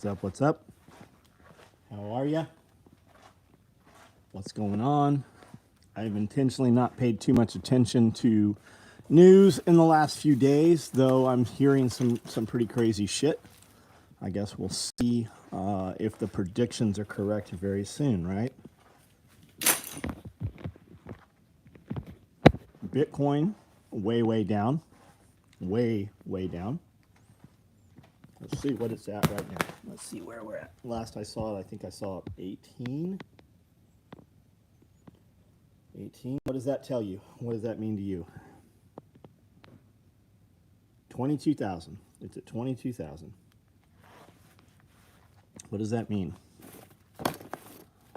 What's up? What's up? How are ya? What's going on? I've intentionally not paid too much attention to news in the last few days, though I'm hearing some pretty crazy shit. I guess we'll see if the predictions are correct very soon, right? Bitcoin, way down. Way down. Let's see what it's at right now. Let's see where we're at. Last I saw it, I think I saw 18. 18. What does that tell you? What does that mean to you? 22,000. It's at 22,000. What does that mean?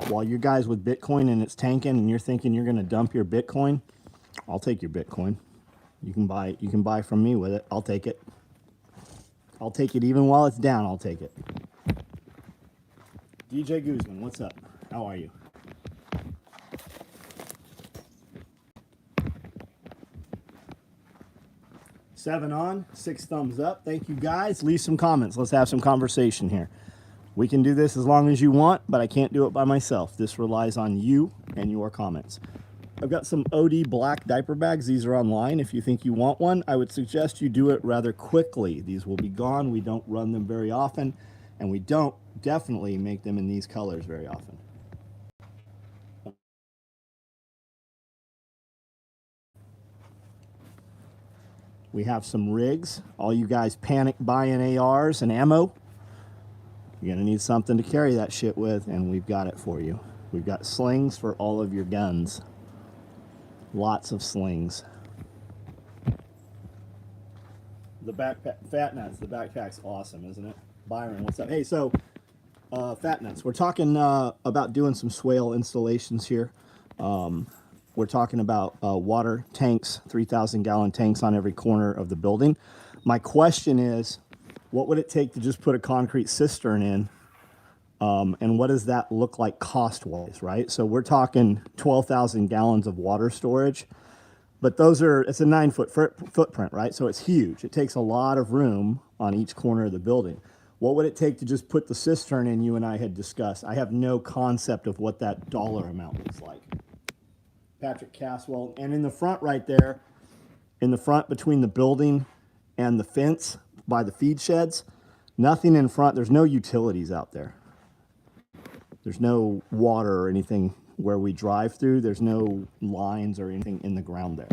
While you guys with Bitcoin and it's tanking and you're thinking you're going to dump your Bitcoin, I'll take your Bitcoin. You can buy from me with it. I'll take it. I'll take it even while it's down. I'll take it. DJ Guzman, what's up? How are you? Seven on, 6 thumbs up. Thank you guys. Leave some comments. Let's have some conversation here. We can do this as long as you want, but I can't do it by myself. This relies on you and your comments. I've got some OD black diaper bags. These are online. If you think you want one, I would suggest you do it rather quickly. These will be gone. We don't run them very often, and we don't definitely make them in these colors very often. We have some rigs. All you guys panic buying ARs and ammo, you're gonna need something to carry that shit with, and we've got it for you. We've got slings for all of your guns. Lots of slings. The backpack, Fat Nuts, the backpack's awesome, isn't it? Byron, what's up? Hey, so, Fat Nuts, we're talking about doing some swale installations here. We're talking about water tanks, 3,000-gallon tanks on every corner of the building. My question is, what would it take to just put a concrete cistern in? And what does that look like cost-wise, right? So we're talking 12,000 gallons of water storage, but it's a 9-foot footprint, right? So it's huge. It takes a lot of room on each corner of the building. What would it take to just put the cistern in you and I had discussed? I have no concept of what that dollar amount looks like. Patrick Caswell, and in the front right there, in the front between the building and the fence by the feed sheds, nothing in front, there's no utilities out there. There's no water or anything where we drive through. There's no lines or anything in the ground there.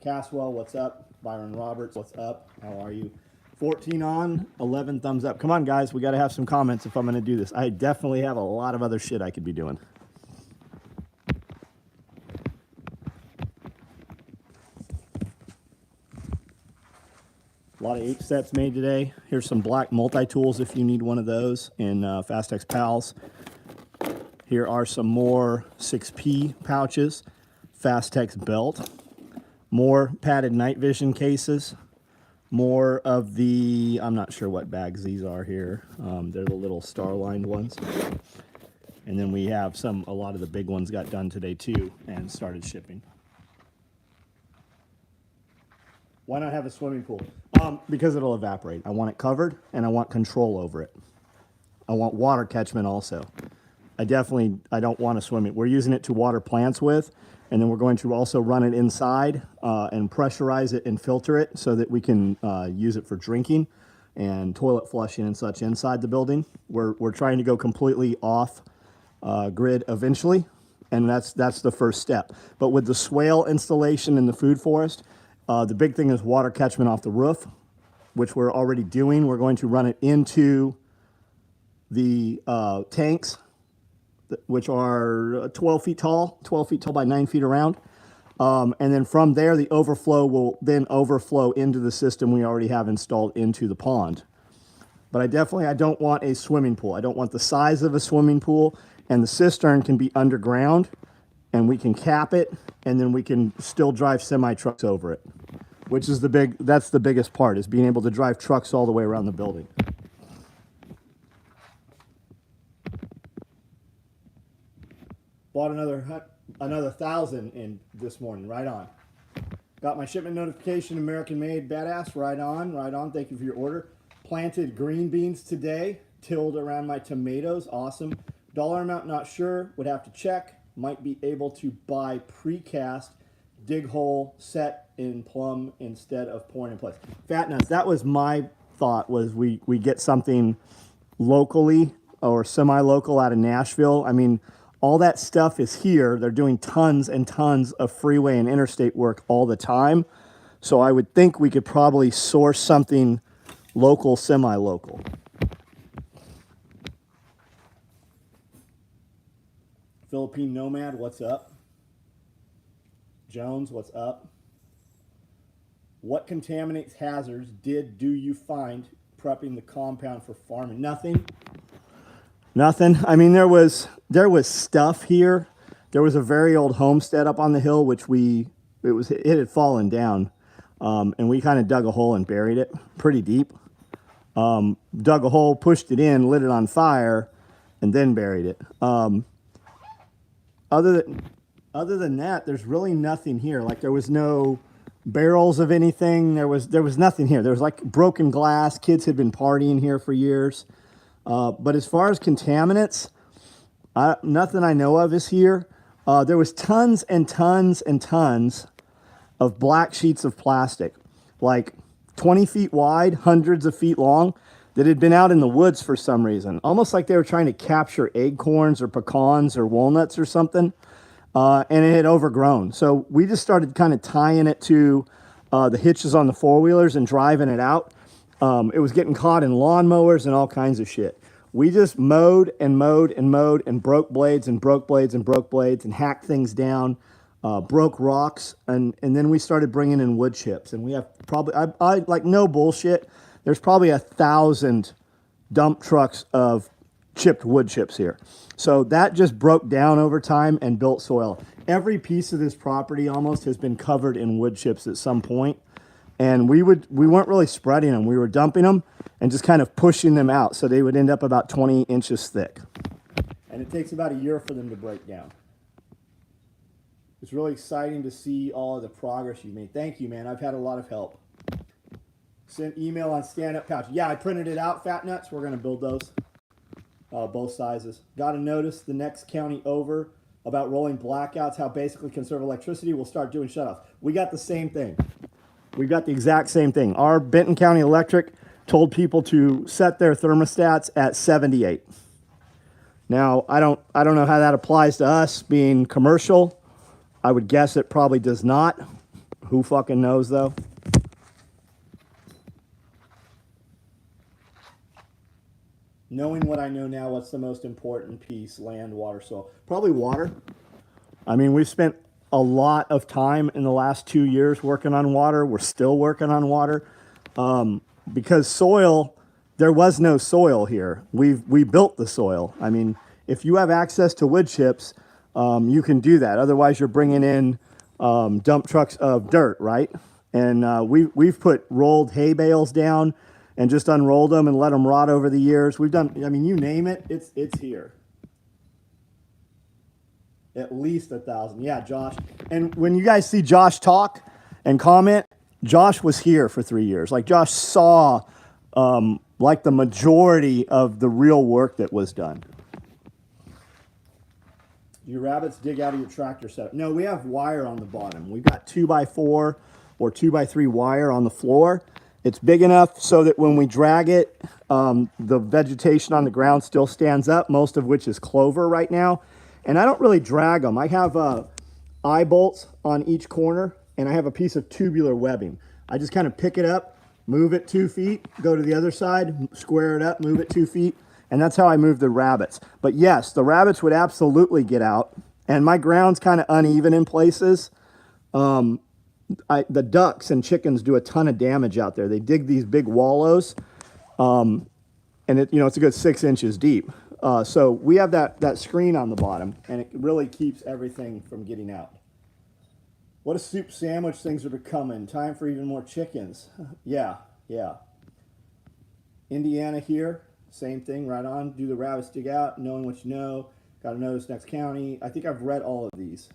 Caswell, what's up? Byron Roberts, what's up? How are you? 14 on, 11 thumbs up. Come on, guys. We got to have some comments if I'm going to do this. I definitely have a lot of other shit I could be doing. A lot of H sets made today. Here's some black multi-tools if you need one of those in Fastex Pals. Here are some more 6P pouches, Fastex belt, more padded night vision cases, more of the, I'm not sure what bags these are here. They're the little star-lined ones. And then we have a lot of the big ones got done today too and started shipping. Why not have a swimming pool? Because it'll evaporate. I want it covered, and I want control over it. I want water catchment also. I don't want to swim it. We're using it to water plants with, and then we're going to also run it inside and pressurize it and filter it so that we can use it for drinking and toilet flushing and such inside the building. We're trying to go completely off grid eventually, and that's the first step. But with the swale installation in the food forest, the big thing is water catchment off the roof, which we're already doing. We're going to run it into the tanks, which are 12 feet tall by 9 feet around. And then from there, the overflow will then overflow into the system we already have installed into the pond. But I don't want a swimming pool. I don't want the size of a swimming pool, and the cistern can be underground, and we can cap it, and then we can still drive semi-trucks over it, which is that's the biggest part, is being able to drive trucks all the way around the building. Bought another 1,000 in this morning, right on. Got my shipment notification, American made, badass, right on. Thank you for your order. Planted green beans today, tilled around my tomatoes. Awesome. Dollar amount, not sure. Would have to check. Might be able to buy precast dig hole set in plumb instead of pouring in place. Fat nuts. That was my thought, was we get something locally or semi-local out of Nashville. I mean, all that stuff is here. They're doing tons and tons of freeway and interstate work all the time. So I would think we could probably source something local, semi-local. Philippine Nomad, what's up? Jones, what's up? What contaminates hazards do you find prepping the compound for farming? Nothing. Nothing. I mean, there was stuff here. There was a very old homestead up on the hill, which it had fallen down, and we kind of dug a hole and buried it pretty deep. Dug a hole, pushed it in, lit it on fire, and then buried it. Other than that, there's really nothing here. Like, there was no barrels of anything. There was nothing here. There was like broken glass. Kids had been partying here for years. But as far as contaminants, nothing I know of is here. There was tons and tons and tons of black sheets of plastic, like 20 feet wide, hundreds of feet long, that had been out in the woods for some reason, almost like they were trying to capture acorns or pecans or walnuts or something, and it had overgrown. So we just started kind of tying it to the hitches on the four-wheelers and driving it out. It was getting caught in lawnmowers and all kinds of shit. We just mowed and mowed and mowed and broke blades and broke blades and broke blades and hacked things down, broke rocks, and then we started bringing in wood chips. And we have probably, I like, no bullshit, there's probably 1,000 dump trucks of chipped wood chips here. So that just broke down over time and built soil. Every piece of this property almost has been covered in wood chips at some point. And we weren't really spreading them. We were dumping them and just kind of pushing them out. So they would end up about 20 inches thick. And it takes about a year for them to break down. It's really exciting to see all of the progress you made. Thank you, man. I've had a lot of help. Sent email on stand-up pouch. Yeah, I printed it out, Fat Nuts. We're going to build those. Both sizes. Got to notice the next county over about rolling blackouts, how basically conserve electricity. We'll start doing shutoffs. We got the same thing. We've got the exact same thing. Our Benton County Electric told people to set their thermostats at 78. Now, I don't know how that applies to us being commercial. I would guess it probably does not. Who fucking knows, though? Knowing what I know now, what's the most important piece? Land, water, soil. Probably water. I mean, we've spent a lot of time in the last 2 years working on water. We're still working on water. Because soil, there was no soil here. We built the soil. I mean, if you have access to wood chips, you can do that. Otherwise, you're bringing in dump trucks of dirt, right? And we've put rolled hay bales down and just unrolled them and let them rot over the years. We've done, I mean, you name it, it's here. At least 1,000. Yeah, Josh. And when you guys see Josh talk and comment, Josh was here for 3 years. Like, Josh saw like the majority of the real work that was done. Your rabbits dig out of your tractor setup. No, we have wire on the bottom. We've got 2x4 or 2x3 wire on the floor. It's big enough so that when we drag it, the vegetation on the ground still stands up, most of which is clover right now. And I don't really drag them. I have eye bolts on each corner, and I have a piece of tubular webbing. I just kind of pick it up, move it 2 feet, go to the other side, square it up, move it 2 feet, and that's how I move the rabbits. But yes, the rabbits would absolutely get out, and my ground's kind of uneven in places. The ducks and chickens do a ton of damage out there. They dig these big wallows, and it's a good 6 inches deep. So we have that screen on the bottom, and it really keeps everything from getting out. What a soup sandwich things are becoming. Time for even more chickens. Yeah. Indiana here, same thing, right on. Do the rabbits dig out, knowing what you know. Got to notice next county. I think I've read all of these.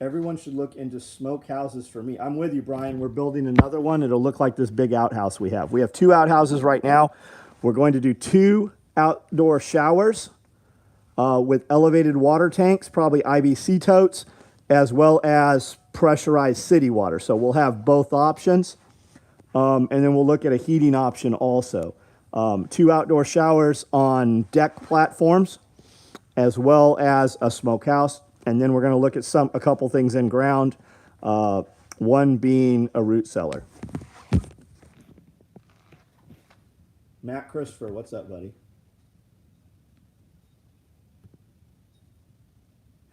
Everyone should look into smoke houses for meat. I'm with you, Brian. We're building another one. It'll look like this big outhouse we have. We have 2 outhouses right now. We're going to do 2 outdoor showers with elevated water tanks, probably IBC totes, as well as pressurized city water. So we'll have both options. And then we'll look at a heating option also. 2 outdoor showers on deck platforms, as well as a smokehouse. And then we're going to look at a couple things in ground, one being a root cellar. Matt Christopher, what's up, buddy?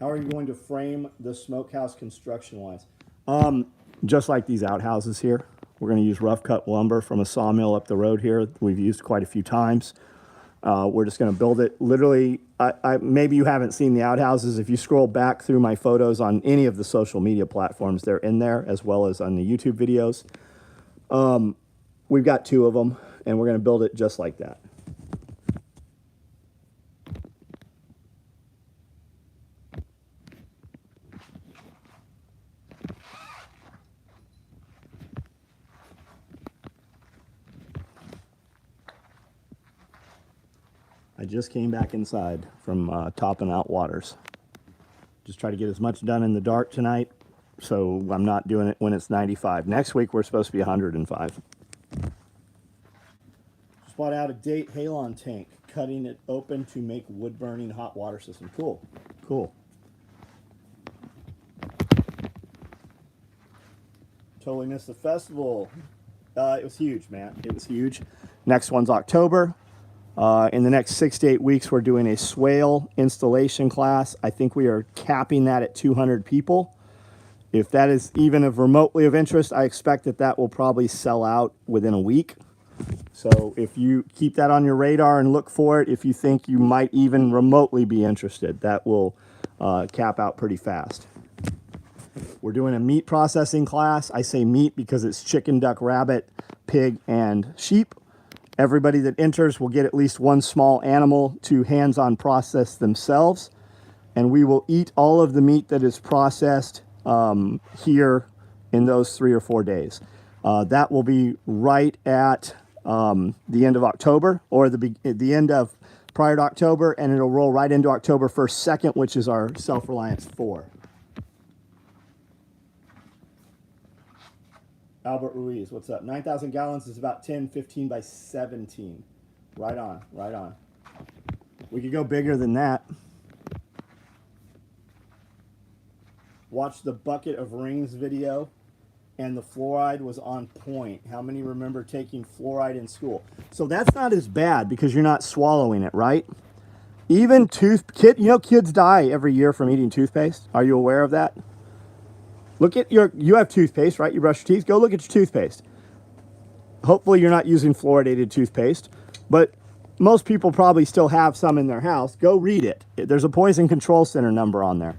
How are you going to frame the smokehouse construction-wise? Just like these outhouses here. We're going to use rough cut lumber from a sawmill up the road here. We've used quite a few times. We're just going to build it. Literally, maybe you haven't seen the outhouses. If you scroll back through my photos on any of the social media platforms, they're in there, as well as on the YouTube videos. We've got 2 of them, and we're going to build it just like that. I just came back inside from topping out waters. Just try to get as much done in the dark tonight, so I'm not doing it when it's 95. Next week, we're supposed to be 105. Just bought out a date Halon tank, cutting it open to make wood-burning hot water system. Cool, cool. Totally missed the festival. It was huge, man. It was huge. Next one's October. In the next 6 to 8 weeks, we're doing a swale installation class. I think we are capping that at 200 people. If that is even of remotely of interest, I expect that that will probably sell out within a week. So if you keep that on your radar and look for it, if you think you might even remotely be interested, that will cap out pretty fast. We're doing a meat processing class. I say meat because it's chicken, duck, rabbit, pig, and sheep. Everybody that enters will get at least 1 small animal to hands-on process themselves. And we will eat all of the meat that is processed here in those 3 or 4 days. That will be right at the end of October, or the end of prior to October, and it'll roll right into October 1st, 2nd, which is our Self-Reliance 4. Albert Ruiz, what's up? 9,000 gallons is about 10, 15 by 17. Right on, right on. We could go bigger than that. Watch the bucket of rings video, and the fluoride was on point. How many remember taking fluoride in school? So that's not as bad because you're not swallowing it, right? Even kids die every year from eating toothpaste. Are you aware of that? Look at you have toothpaste, right? You brush your teeth. Go look at your toothpaste. Hopefully you're not using fluoridated toothpaste, but most people probably still have some in their house. Go read it. There's a Poison Control Center number on there.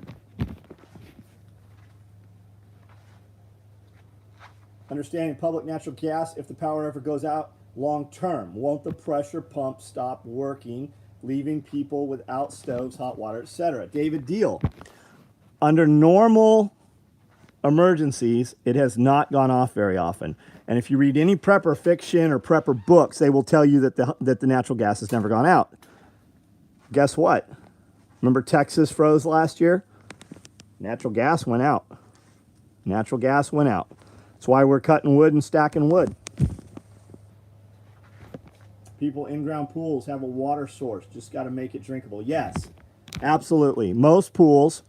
Understanding public natural gas, if the power ever goes out long term, won't the pressure pump stop working, leaving people without stoves, hot water, etc.? David Deal. Under normal emergencies, it has not gone off very often. And if you read any prepper fiction or prepper books, they will tell you that the natural gas has never gone out. Guess what? Remember Texas froze last year? Natural gas went out. Natural gas went out. That's why we're cutting wood and stacking wood. People in-ground pools have a water source. Just got to make it drinkable. Yes, absolutely. Most pools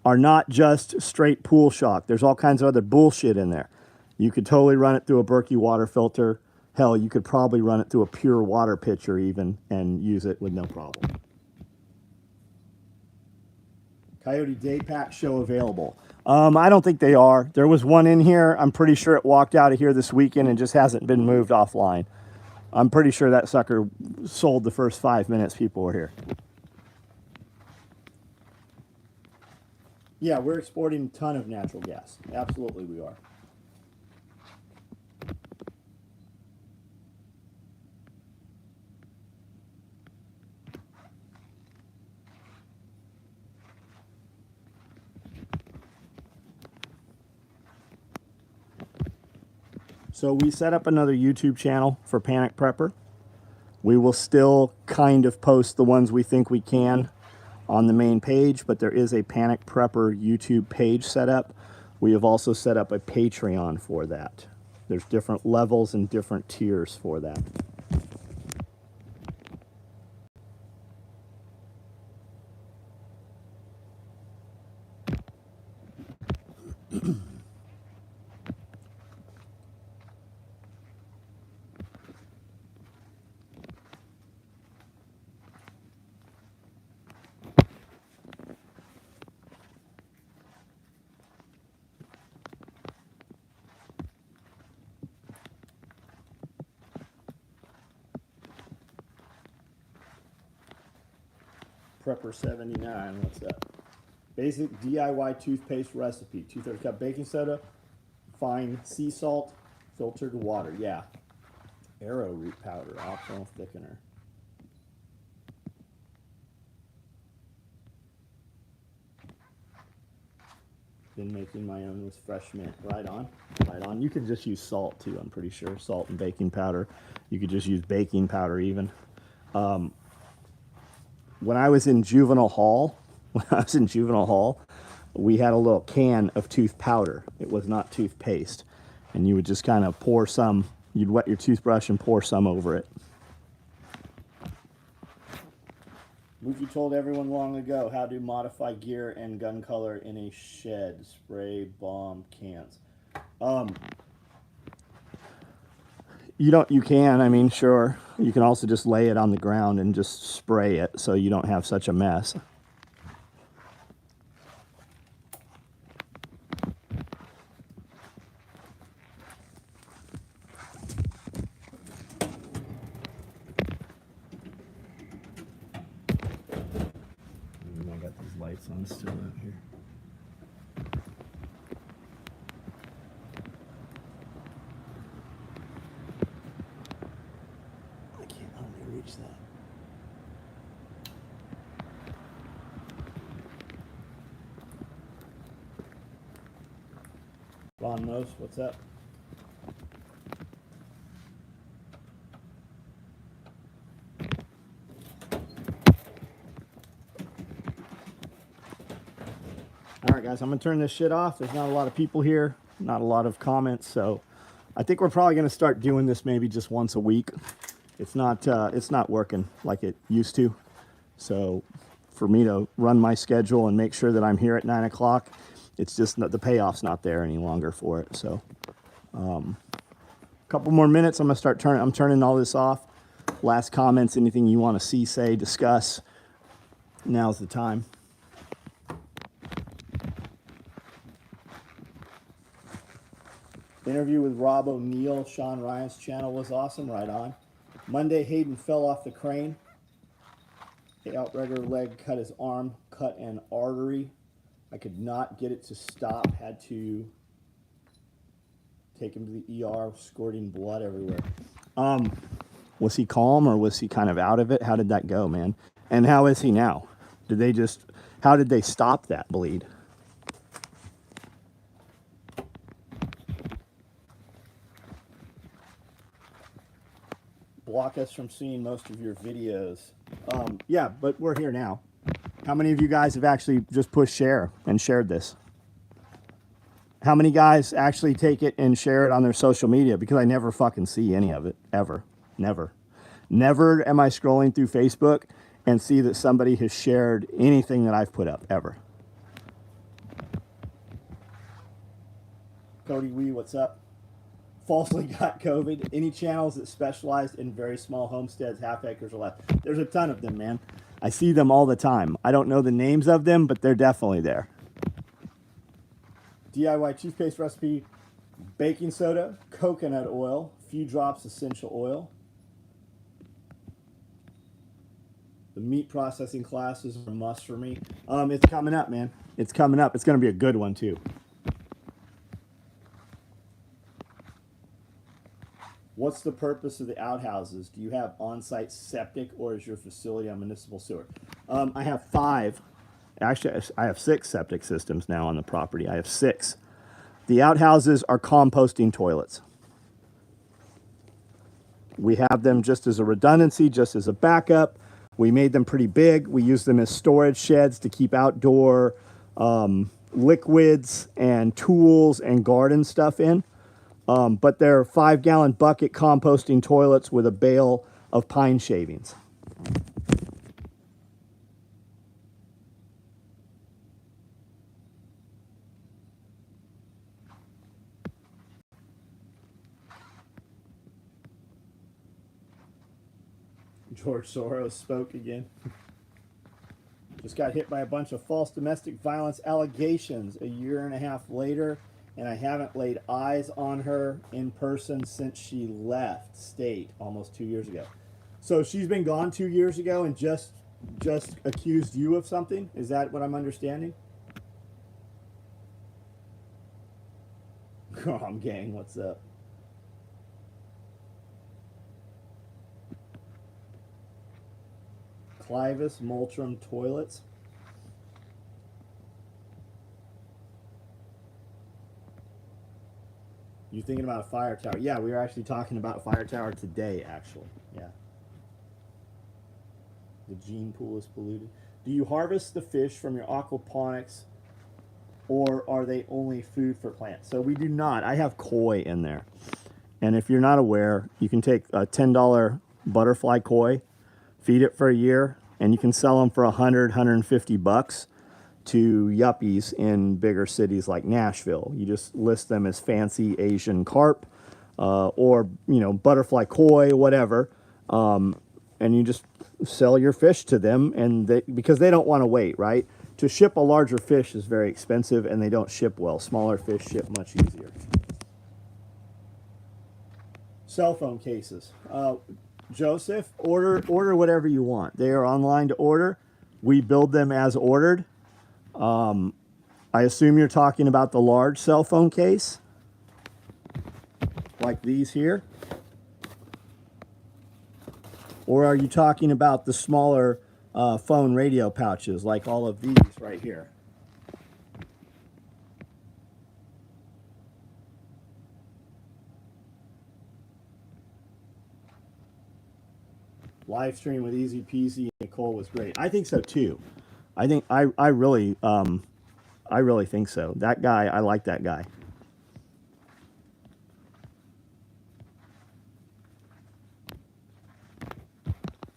are not just straight pool shock. There's all kinds of other bullshit in there. You could totally run it through a Berkey water filter. Hell, you could probably run it through a pure water pitcher even and use it with no problem. Coyote Day Pack show available. I don't think they are. There was one in here. I'm pretty sure it walked out of here this weekend and just hasn't been moved offline. I'm pretty sure that sucker sold the first 5 minutes people were here. Yeah, we're exporting a ton of natural gas. Absolutely we are. So we set up another YouTube channel for Panic Prepper. We will still kind of post the ones we think we can on the main page, but there is a Panic Prepper YouTube page set up. We have also set up a Patreon for that. There's different levels and different tiers for that. Prepper 79, what's that? Basic DIY toothpaste recipe. 2/3 cup baking soda, fine sea salt, filtered water. Yeah. Arrowroot powder, optional thickener. Been making my own with fresh mint. Right on. Right on. You can just use salt too, I'm pretty sure. Salt and baking powder. You could just use baking powder even. When I was in juvenile hall, we had a little can of tooth powder. It was not toothpaste. And you would just kind of pour some, you'd wet your toothbrush and pour some over it. Luffy told everyone long ago how to modify gear and gun color in a shed. Spray bomb cans. You can, I mean, sure. You can also just lay it on the ground and just spray it so you don't have such a mess. I got these lights on still out here. I can't hardly reach that. Ron Mose, what's up? All right, guys, I'm gonna turn this shit off. There's not a lot of people here, not a lot of comments, so I think we're probably gonna start doing this maybe just once a week. It's not working like it used to. So for me to run my schedule and make sure that I'm here at 9 o'clock, it's just not, the payoff's not there any longer for it. So a couple more minutes, I'm turning all this off. Last comments, anything you want to see, say, discuss, now's the time. Interview with Rob O'Neill, Sean Ryan's channel was awesome, right on. Monday, Hayden fell off the crane. The outrigger leg cut his arm, cut an artery. I could not get it to stop, had to take him to the ER, squirting blood everywhere. Was he calm or was he kind of out of it? How did that go, man? And how is he now? How did they stop that bleed? Block us from seeing most of your videos. Yeah, but we're here now. How many of you guys have actually just pushed share and shared this? How many guys actually take it and share it on their social media? Because I never fucking see any of it, ever. Never. Never am I scrolling through Facebook and see that somebody has shared anything that I've put up, ever. Cody Wee, what's up? Falsely got COVID. Any channels that specialize in very small homesteads, half acres or less? There's a ton of them, man. I see them all the time. I don't know the names of them, but they're definitely there. DIY toothpaste recipe, baking soda, coconut oil, few drops essential oil. The meat processing classes are a must for me. It's coming up, man. It's coming up. It's going to be a good one, too. What's the purpose of the outhouses? Do you have on-site septic or is your facility on municipal sewer? I have 5. Actually, I have 6 septic systems now on the property. I have 6. The outhouses are composting toilets. We have them just as a redundancy, just as a backup. We made them pretty big. We use them as storage sheds to keep outdoor liquids and tools and garden stuff in. But they're 5-gallon bucket composting toilets with a bale of pine shavings. George Soros spoke again. Just got hit by a bunch of false domestic violence allegations a year and a half later, and I haven't laid eyes on her in person since she left state almost 2 years ago. So she's been gone 2 years ago and just accused you of something? Is that what I'm understanding? Grom gang, what's up? Clivus Multrum toilets. You thinking about a fire tower? Yeah, we were actually talking about a fire tower today, actually. Yeah. The gene pool is polluted. Do you harvest the fish from your aquaponics, or are they only food for plants? So we do not. I have koi in there. And if you're not aware, you can take a $10 butterfly koi, feed it for a year, and you can sell them for $100-150 to yuppies in bigger cities like Nashville. You just list them as fancy Asian carp, or butterfly koi, whatever, and you just sell your fish to them, and because they don't want to wait, right? To ship a larger fish is very expensive, and they don't ship well. Smaller fish ship much easier. Cell phone cases. Joseph, order whatever you want. They are online to order. We build them as ordered. I assume you're talking about the large cell phone case, like these here. Or are you talking about the smaller phone radio pouches, like all of these right here? Live stream with Easy Peasy Nicole was great. I think so too. I really think so. That guy, I like that guy.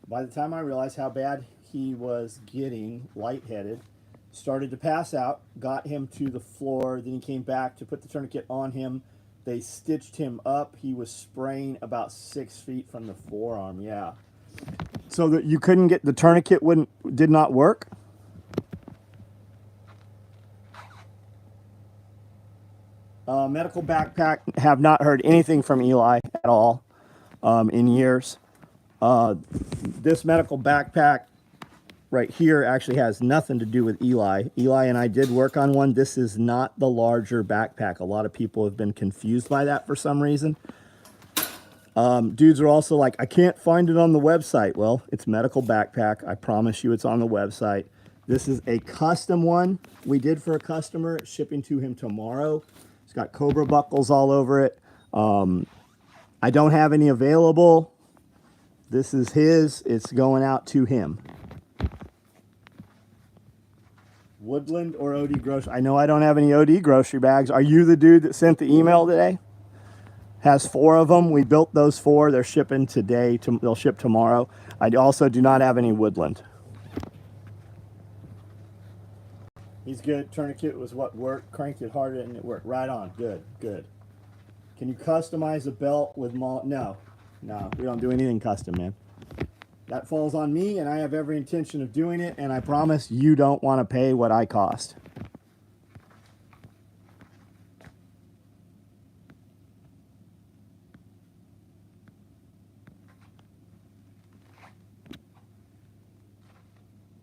By the time I realized how bad he was getting lightheaded, started to pass out, got him to the floor, then he came back to put the tourniquet on him. They stitched him up. He was spraying about 6 feet from the forearm. Yeah. So that you couldn't get the tourniquet did not work? Medical backpack, have not heard anything from Eli at all in years. This medical backpack right here actually has nothing to do with Eli. Eli and I did work on one. This is not the larger backpack. A lot of people have been confused by that for some reason. Dudes are also like, I can't find it on the website. Well, it's medical backpack. I promise you it's on the website. This is a custom one we did for a customer. It's shipping to him tomorrow. It's got Cobra buckles all over it. I don't have any available. This is his. It's going out to him. Woodland or OD grocery? I know I don't have any OD grocery bags. Are you the dude that sent the email today? Has 4 of them. We built those 4. They're shipping today. They'll ship tomorrow. I also do not have any Woodland. He's good. Tourniquet was what worked. Cranked it harder and it worked. Right on. Good, good. Can you customize a belt with No, we don't do anything custom, man. That falls on me, and I have every intention of doing it, and I promise you don't want to pay what I cost.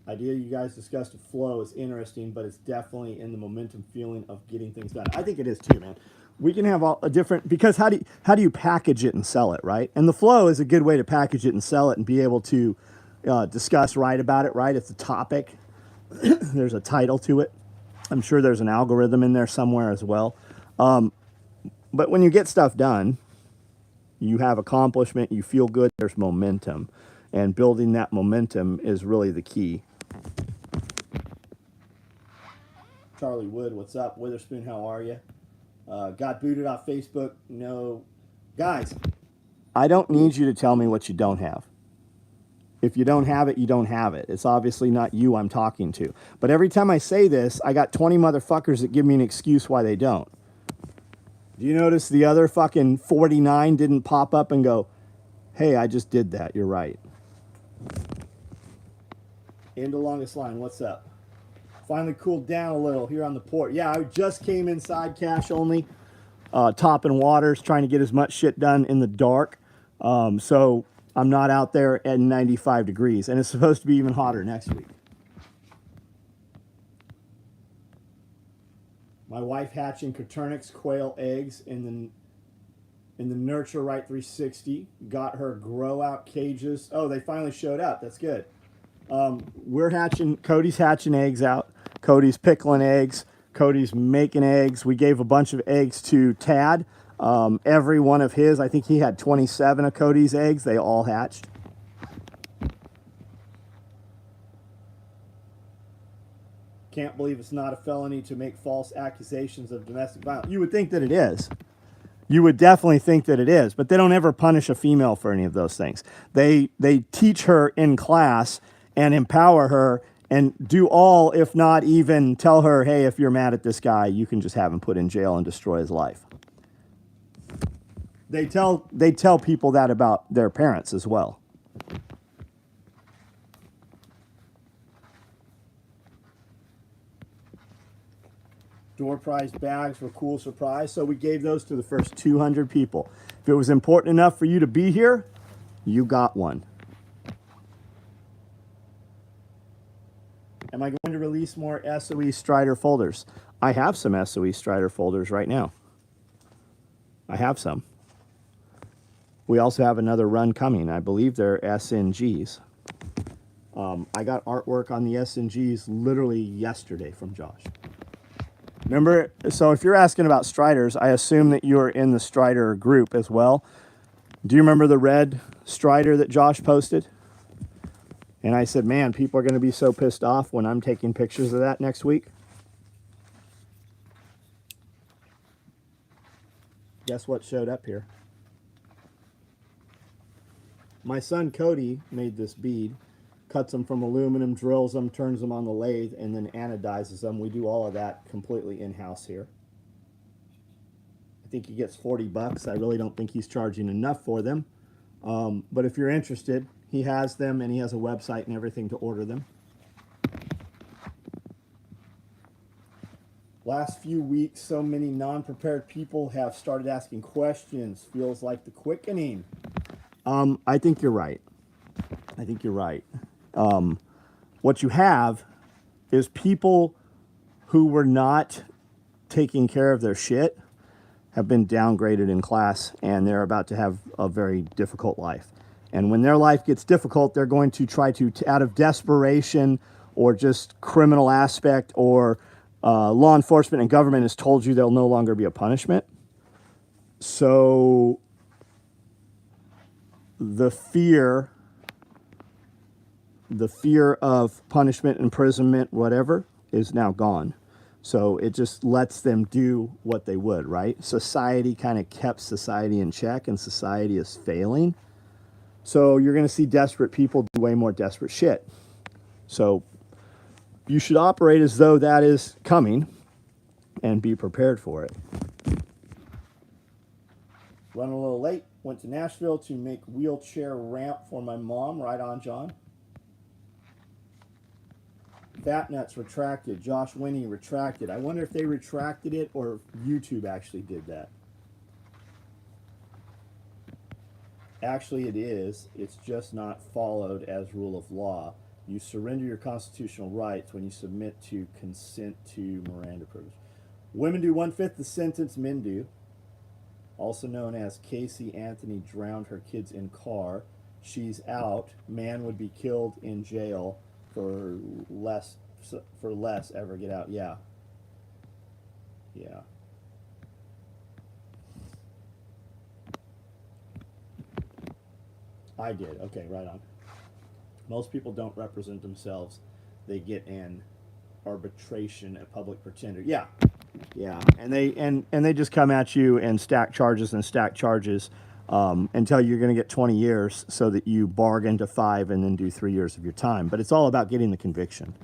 Idea you guys discussed of flow is interesting, but it's definitely in the momentum feeling of getting things done. I think it is too, man. We can have a different, because how do you package it and sell it, right? And the flow is a good way to package it and sell it and be able to discuss, write about it, right? It's a topic. There's a title to it. I'm sure there's an algorithm in there somewhere as well. But when you get stuff done, You have accomplishment, you feel good, there's momentum. And building that momentum is really the key. Charlie Wood, what's up? Witherspoon, how are you? Got booted off Facebook. No. Guys, I don't need you to tell me what you don't have. If you don't have it, you don't have it. It's obviously not you I'm talking to. But every time I say this, I got 20 motherfuckers that give me an excuse why they don't. Do you notice the other fucking 49 didn't pop up and go, hey, I just did that. You're right. Into longest line, what's up? Finally cooled down a little here on the port. Yeah, I just came inside cash only, topping waters, trying to get as much shit done in the dark. So I'm not out there at 95 degrees, and it's supposed to be even hotter next week. My wife hatching Coturnix quail eggs in the Nurture Right 360. Got her grow out cages. Oh, they finally showed up. That's good. We're hatching, Cody's hatching eggs out. Cody's pickling eggs. Cody's making eggs. We gave a bunch of eggs to Tad. Every one of his, I think he had 27 of Cody's eggs. They all hatched. Can't believe it's not a felony to make false accusations of domestic violence. You would think that it is. You would definitely think that it is, but they don't ever punish a female for any of those things. They teach her in class and empower her and do all, if not even tell her, hey, if you're mad at this guy, you can just have him put in jail and destroy his life. They tell people that about their parents as well. Door prize bags were cool surprise, so we gave those to the first 200 people. If it was important enough for you to be here, you got one. Am I going to release more SOE Strider folders? I have some SOE Strider folders right now. I have some. We also have another run coming. I believe they're SNGs. I got artwork on the SNGs literally yesterday from Josh. Remember, so if you're asking about Striders, I assume that you're in the Strider group as well. Do you remember the red Strider that Josh posted? And I said, man, people are going to be so pissed off when I'm taking pictures of that next week. Guess what showed up here? My son Cody made this bead, cuts them from aluminum, drills them, turns them on the lathe, and then anodizes them. We do all of that completely in-house here. I think he gets 40 bucks. I really don't think he's charging enough for them. But if you're interested, he has them and he has a website and everything to order them. Last few weeks, so many non-prepared people have started asking questions. Feels like the quickening. I think you're right. I think you're right. What you have is people who were not taking care of their shit have been downgraded in class, and they're about to have a very difficult life. And when their life gets difficult, they're going to try to, out of desperation or just criminal aspect, or law enforcement and government has told you there'll no longer be a punishment. So the fear of punishment, imprisonment, whatever, is now gone. So it just lets them do what they would, right? Society kind of kept society in check, and society is failing. So you're going to see desperate people do way more desperate shit. So you should operate as though that is coming and be prepared for it. Running a little late. Went to Nashville to make wheelchair ramp for my mom. Right on, John. Fat Nuts retracted. Josh Winnie retracted. I wonder if they retracted it or YouTube actually did that. Actually, it is. It's just not followed as rule of law. You surrender your constitutional rights when you submit to consent to Miranda privilege. Women do 1/5 the sentence men do. Also known as Casey Anthony drowned her kids in car. She's out. Man would be killed in jail for less ever get out. Yeah. Yeah. I did. Okay, right on. Most people don't represent themselves. They get in arbitration, a public pretender. Yeah, yeah, and they just come at you and stack charges until you're going to get 20 years, so that you bargain to 5 and then do 3 years of your time. But it's all about getting the conviction.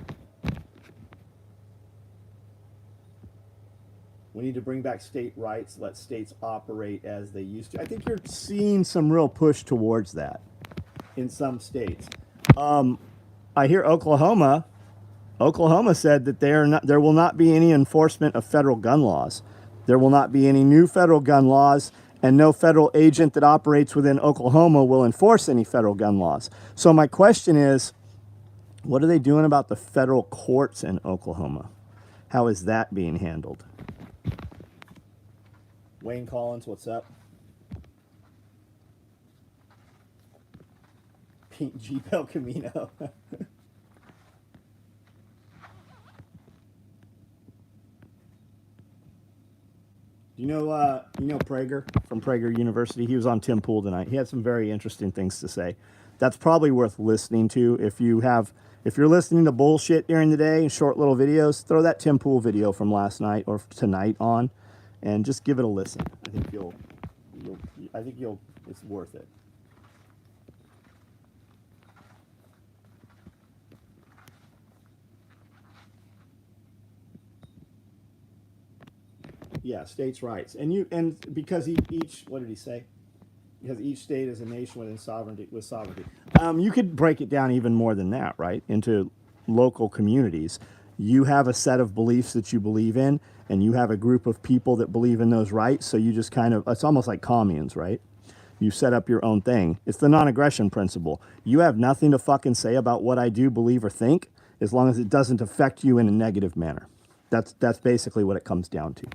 We need to bring back state rights, let states operate as they used to. I think you're seeing some real push towards that in some states. I hear Oklahoma said that there will not be any enforcement of federal gun laws. There will not be any new federal gun laws, and no federal agent that operates within Oklahoma will enforce any federal gun laws. So my question is, what are they doing about the federal courts in Oklahoma? How is that being handled? Wayne Collins, what's up? Pink Jeep El Camino. You know Prager from Prager University? He was on Tim Pool tonight. He had some very interesting things to say. That's probably worth listening to. If you're listening to bullshit during the day, short little videos, throw that Tim Pool video from last night or tonight on, and just give it a listen. I think it's worth it. Yeah, states' rights, and because each, what did he say? Because each state is a nation within sovereignty. You could break it down even more than that, right? Into local communities. You have a set of beliefs that you believe in, and you have a group of people that believe in those rights. So you just it's almost like communes, right? You set up your own thing. It's the non-aggression principle. You have nothing to fucking say about what I do, believe, or think, as long as it doesn't affect you in a negative manner. That's basically what it comes down to.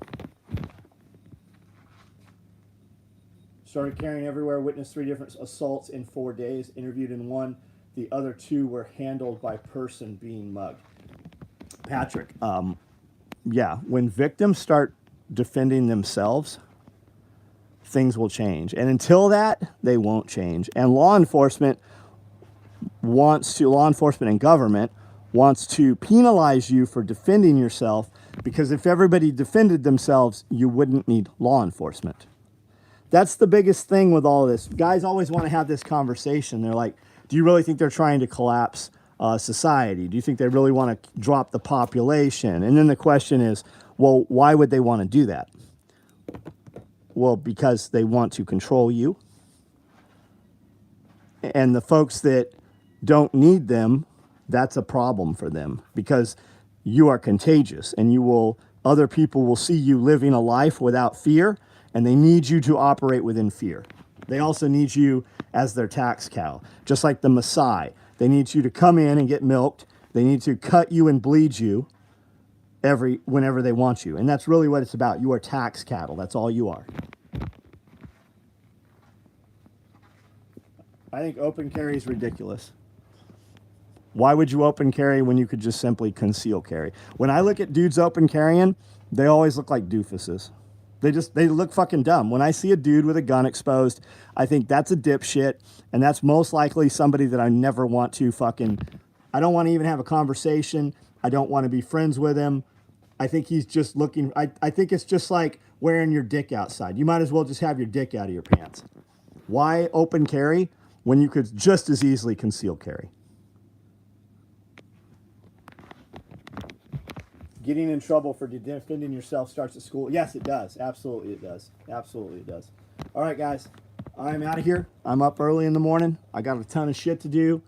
Started carrying everywhere, witnessed 3 different assaults in 4 days, interviewed in 1. The other 2 were handled by person being mugged. Patrick, yeah, when victims start defending themselves, things will change. And until that, they won't change. And law enforcement and government wants to penalize you for defending yourself, because if everybody defended themselves, you wouldn't need law enforcement. That's the biggest thing with all of this. Guys always want to have this conversation. They're like, do you really think they're trying to collapse society? Do you think they really want to drop the population? And then the question is, well, why would they want to do that? Well, because they want to control you. And the folks that don't need them, that's a problem for them, because you are contagious, and other people will see you living a life without fear, and they need you to operate within fear. They also need you as their tax cow, just like the Maasai. They need you to come in and get milked. They need to cut you and bleed you whenever they want you. And that's really what it's about. You are tax cattle. That's all you are. I think open carry is ridiculous. Why would you open carry when you could just simply conceal carry? When I look at dudes open carrying, they always look like doofuses. They look fucking dumb. When I see a dude with a gun exposed, I think that's a dipshit, and that's most likely somebody that I never want to I don't want to even have a conversation. I don't want to be friends with him. I think he's just looking, I think it's just like wearing your dick outside. You might as well just have your dick out of your pants. Why open carry when you could just as easily conceal carry? Getting in trouble for defending yourself starts at school. Yes, it does. Absolutely, it does. Absolutely, it does. All right, guys. I'm out of here. I'm up early in the morning. I got a ton of shit to do.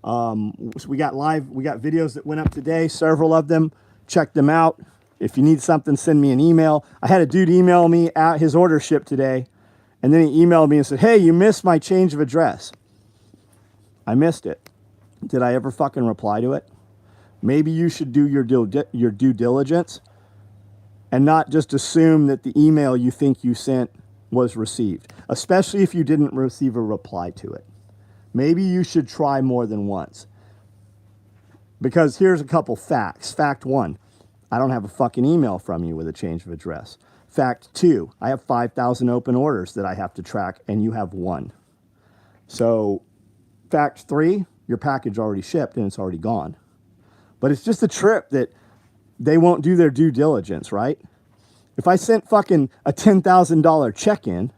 So we got videos that went up today, several of them. Check them out. If you need something, send me an email. I had a dude email me out his order shipped today, and then he emailed me and said, hey, you missed my change of address. I missed it. Did I ever fucking reply to it? Maybe you should do your due diligence and not just assume that the email you think you sent was received, especially if you didn't receive a reply to it. Maybe you should try more than once. Because here's a couple facts. Fact 1, I don't have a fucking email from you with a change of address. Fact 2, I have 5,000 open orders that I have to track, and you have 1. So Fact 3, your package already shipped and it's already gone. But it's just a trip that they won't do their due diligence, right? If I sent fucking a $10,000 check-in,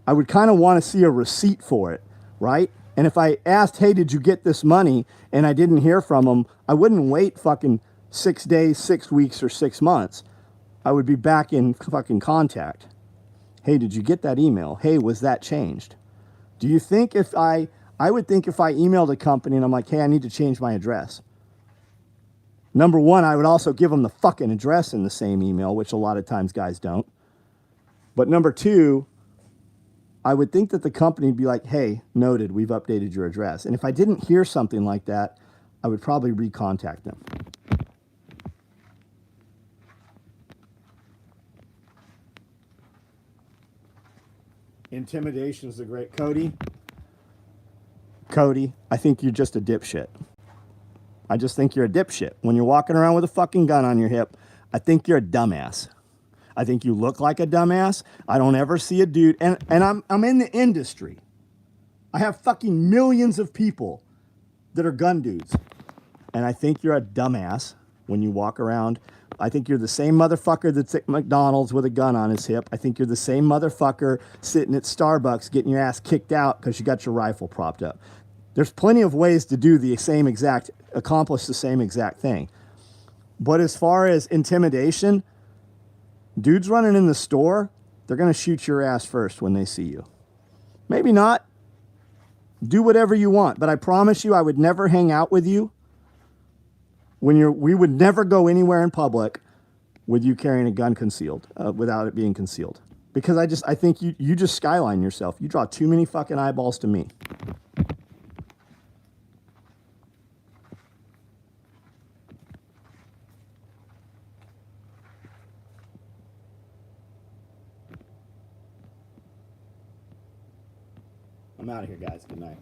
I would kind of want to see a receipt for it, right? And if I asked, hey, did you get this money? And I didn't hear from them, I wouldn't wait fucking 6 days, 6 weeks, or 6 months. I would be back in fucking contact. Hey, did you get that email? Hey, was that changed? Do you think if I would think if I emailed a company and I'm like, hey, I need to change my address. Number one, I would also give them the fucking address in the same email, which a lot of times guys don't. But number two, I would think that the company would be like, hey, noted, we've updated your address. And if I didn't hear something like that, I would probably recontact them. Intimidation is the great Cody, I think you're just a dipshit. I just think you're a dipshit. When you're walking around with a fucking gun on your hip, I think you're a dumbass. I think you look like a dumbass. I don't ever see a dude, and I'm in the industry. I have fucking millions of people that are gun dudes. And I think you're a dumbass when you walk around. I think you're the same motherfucker that's at McDonald's with a gun on his hip. I think you're the same motherfucker sitting at Starbucks getting your ass kicked out because you got your rifle propped up. There's plenty of ways to do accomplish the same exact thing. But as far as intimidation, dudes running in the store, they're going to shoot your ass first when they see you. Maybe not. Do whatever you want. But I promise you, I would never hang out with you we would never go anywhere in public with you carrying a gun concealed, without it being concealed. Because I think you just skyline yourself. You draw too many fucking eyeballs to me. I'm out of here, guys. Good night.